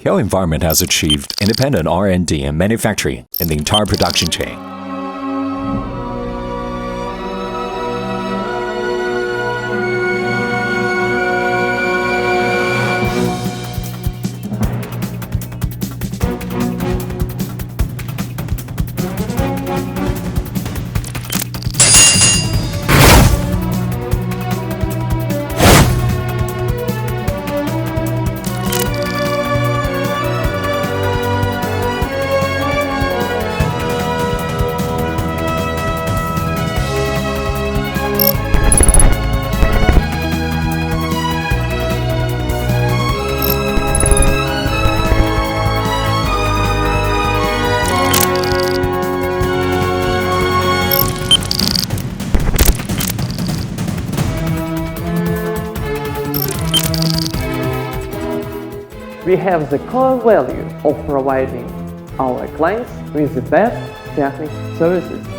Hill Environment has achieved independent R&D and manufacturing in the entire production chain. We have the core value of providing our clients with the best technical services.